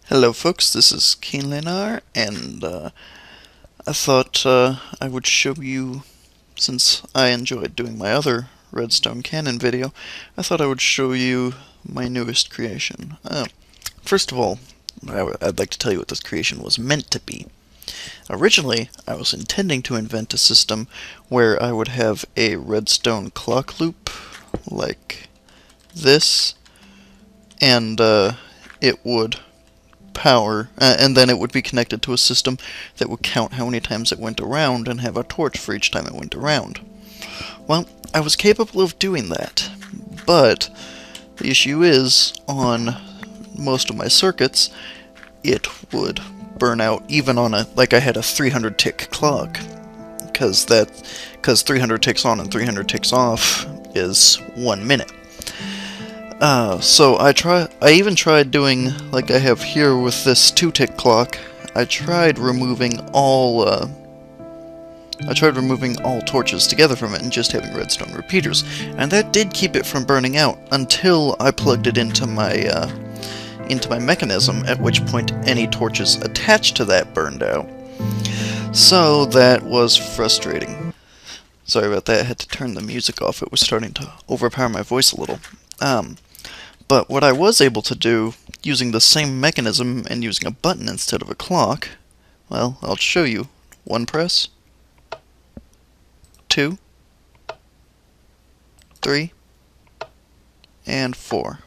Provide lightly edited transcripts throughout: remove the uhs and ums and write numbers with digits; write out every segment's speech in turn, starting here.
Hello folks, this is Keenlinar, and I thought I would show you, since I enjoyed doing my other Redstone Cannon video, I thought I would show you my newest creation. First of all, I'd like to tell you what this creation was meant to be. Originally, I was intending to invent a system where I would have a redstone clock loop, like this, and it would power, and then it would be connected to a system that would count how many times it went around and have a torch for each time it went around. Well, I was capable of doing that, but the issue is, on most of my circuits, it would burn out even on I had a 300 tick clock, because 300 ticks on and 300 ticks off is 1 minute. So I even tried doing, like I have here with this 2-tick clock, I tried removing all torches together from it and just having redstone repeaters, and that did keep it from burning out until I plugged it into my mechanism, at which point any torches attached to that burned out. So that was frustrating. Sorry about that, I had to turn the music off, it was starting to overpower my voice a little. But what I was able to do, using the same mechanism and using a button instead of a clock, well, I'll show you. 1 press, 2, 3, and 4.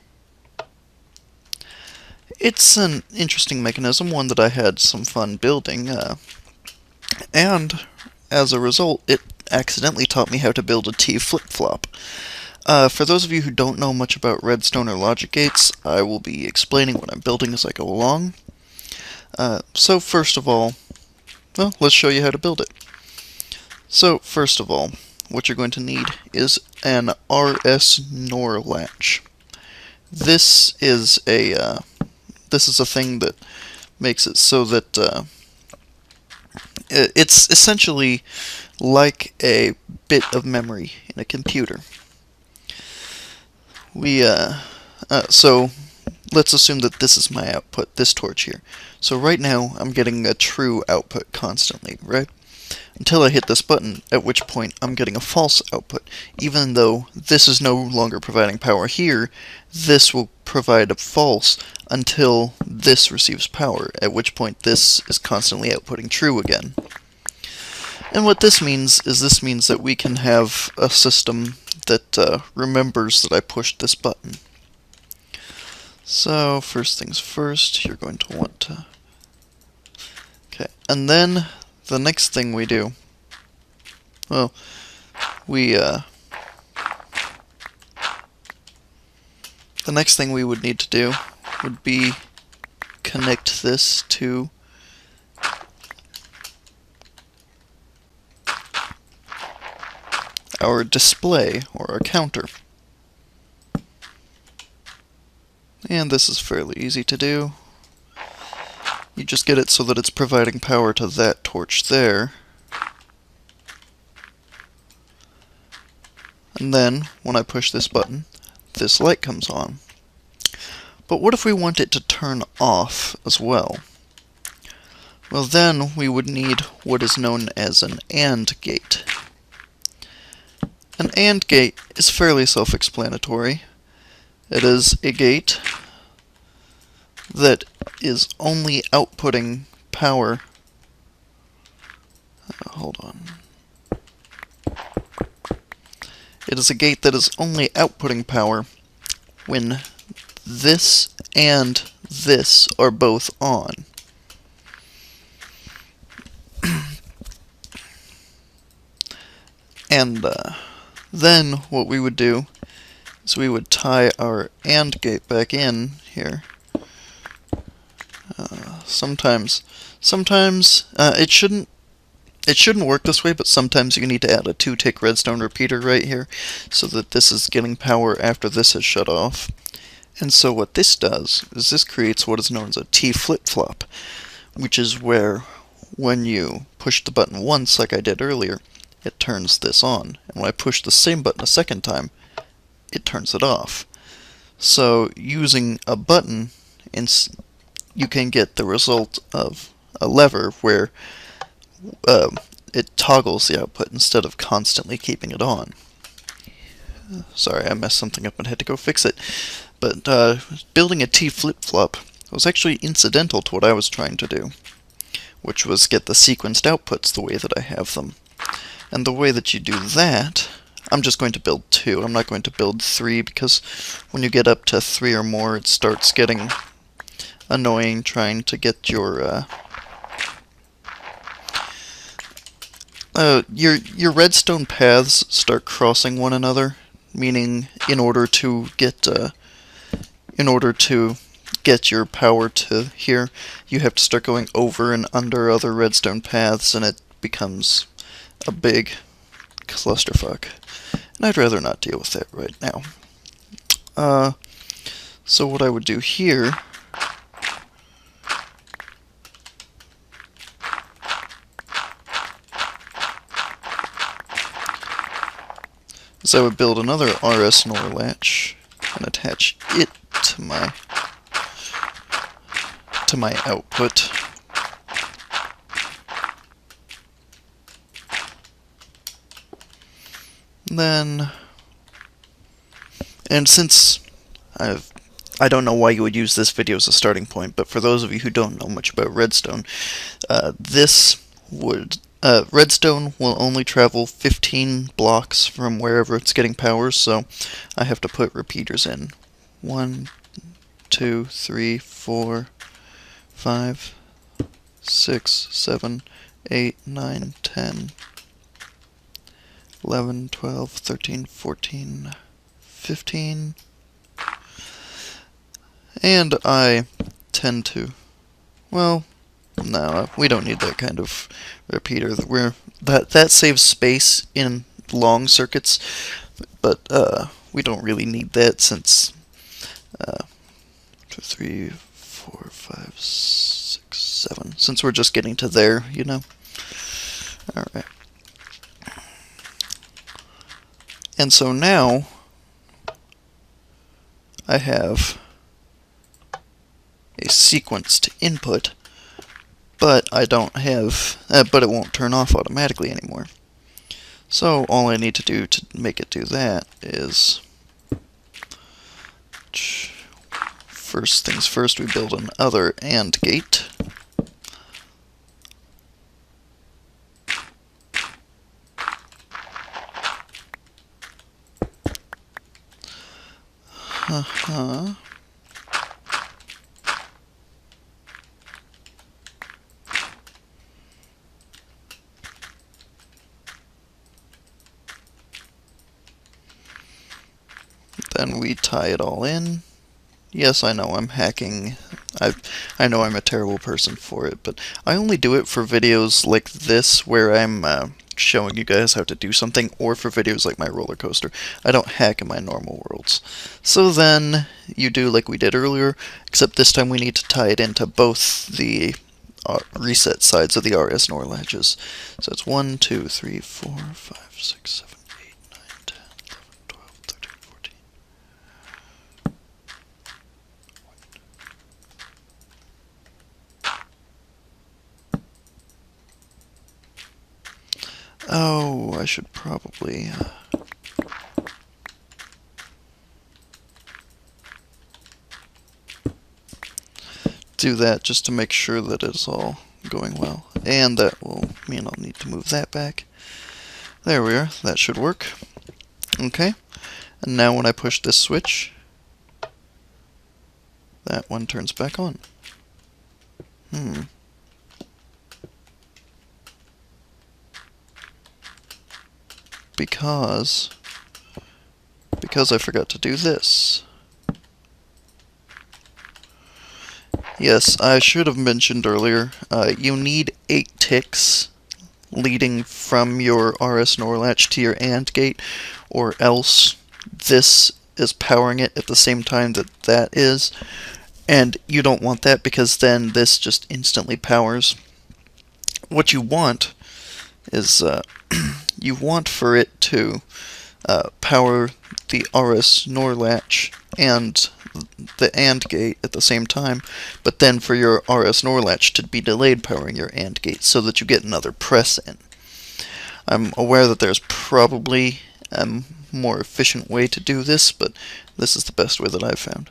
It's an interesting mechanism, one that I had some fun building, and as a result, it accidentally taught me how to build a T flip-flop. For those of you who don't know much about redstone or logic gates, I will be explaining what I'm building as I go along. So first of all, well, let's show you how to build it. So first of all, what you're going to need is an RS NOR latch. This is a thing that makes it so that it's essentially like a bit of memory in a computer. So let's assume that this is my output, this torch here. So right now I'm getting a true output constantly, right? Until I hit this button, at which point I'm getting a false output. Even though this is no longer providing power here, this will provide a false until this receives power, at which point this is constantly outputting true again. And what this means is that we can have a system that remembers that I pushed this button. So first things first, you're going to want to... Okay, and then the next thing we do, well, the next thing we would need to do would be connect this to our display, or our counter. And this is fairly easy to do. You just get it so that it's providing power to that torch there. And then, when I push this button, this light comes on. But what if we want it to turn off as well? Well, then we would need what is known as an AND gate. An AND gate is fairly self-explanatory. It is a gate that is only outputting power. Hold on. It is a gate that is only outputting power when this and this are both on. And then what we would do is we would tie our AND gate back in here. Sometimes it shouldn't work this way, but sometimes you need to add a 2-tick redstone repeater right here so that this is getting power after this has shut off. And so what this does is this creates what is known as a T flip-flop, which is where when you push the button once, like I did earlier, it turns this on, and when I push the same button a second time, it turns it off. So using a button you can get the result of a lever where it toggles the output instead of constantly keeping it on. Sorry, I messed something up and had to go fix it. But building a T flip-flop was actually incidental to what I was trying to do, which was get the sequenced outputs the way that I have them. And the way that you do that, I'm just going to build 2. I'm not going to build 3 because when you get up to 3 or more, it starts getting annoying trying to get your redstone paths start crossing one another, meaning in order to get your power to here, you have to start going over and under other redstone paths, and it becomes a big clusterfuck. And I'd rather not deal with that right now. So what I would do here is I would build another RS NOR latch and attach it to my output. Then, and since I don't know why you would use this video as a starting point, but for those of you who don't know much about redstone, redstone will only travel 15 blocks from wherever it's getting power, so I have to put repeaters in. 1, 2, 3, 4, 5, 6, 7, 8, 9, 10, 11, 12, 13, 14, 15, and I tend to, well, no, we don't need that kind of repeater. That saves space in long circuits, but we don't really need that since 2, 3, 4, 5, 6, 7. Since we're just getting to there, you know. All right. And so now I have a sequenced input, but I don't have, but it won't turn off automatically anymore. So all I need to do to make it do that is, first things first, we build an other AND gate. Then we tie it all in. Yes, I know I'm hacking. I know I'm a terrible person for it, but I only do it for videos like this where I'm showing you guys how to do something, or for videos like my roller coaster. I don't hack in my normal worlds. So then you do like we did earlier, except this time we need to tie it into both the reset sides of the RS NOR latches. So it's 1, 2, 3, 4, 5, 6, 7, 8, 9, 10, 11, 12, 13, 14. Oh, I should probably do that just to make sure that it's all going well. And that will mean I'll need to move that back. There we are. That should work. Okay. And now when I push this switch, that one turns back on. Because I forgot to do this. Yes, I should have mentioned earlier, you need 8 ticks leading from your RS NOR latch to your AND gate, or else this is powering it at the same time that that is, and you don't want that because then this just instantly powers. What you want is, you want for it to power the RS NOR latch and the AND gate at the same time, but then for your RS NOR latch to be delayed powering your AND gate so that you get another press in. I'm aware that there's probably a more efficient way to do this, but this is the best way that I've found.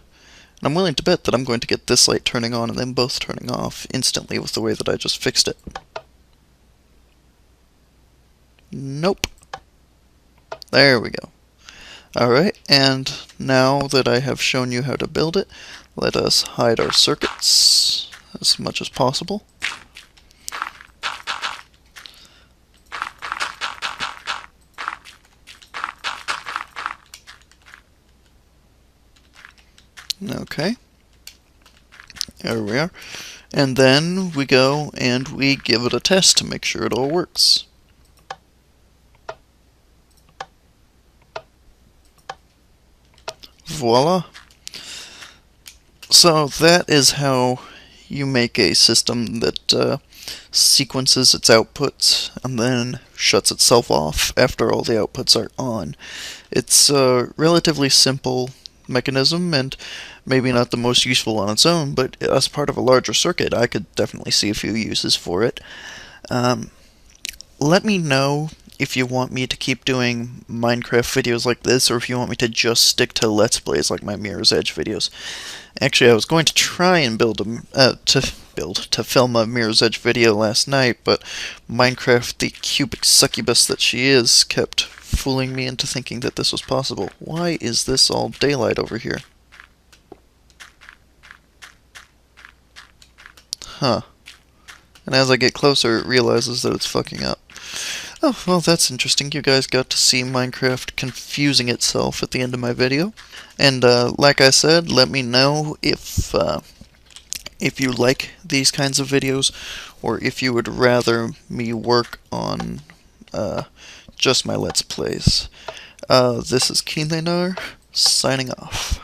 And I'm willing to bet that I'm going to get this light turning on and then both turning off instantly with the way that I just fixed it. Nope. There we go. Alright, and now that I have shown you how to build it, let us hide our circuits as much as possible. Okay. There we are. And then we go and we give it a test to make sure it all works. Voila. So that is how you make a system that sequences its outputs and then shuts itself off after all the outputs are on. It's a relatively simple mechanism and maybe not the most useful on its own, but as part of a larger circuit I could definitely see a few uses for it. Let me know if you want me to keep doing Minecraft videos like this, or if you want me to just stick to Let's Plays like my Mirror's Edge videos. Actually, I was going to try and to film a Mirror's Edge video last night, but Minecraft, the cubic succubus that she is, kept fooling me into thinking that this was possible. Why is this all daylight over here? Huh. And as I get closer, it realizes that it's fucking up. Oh, well, that's interesting. You guys got to see Minecraft confusing itself at the end of my video. And like I said, let me know if you like these kinds of videos, or if you would rather me work on just my Let's Plays. This is KeenLenar, signing off.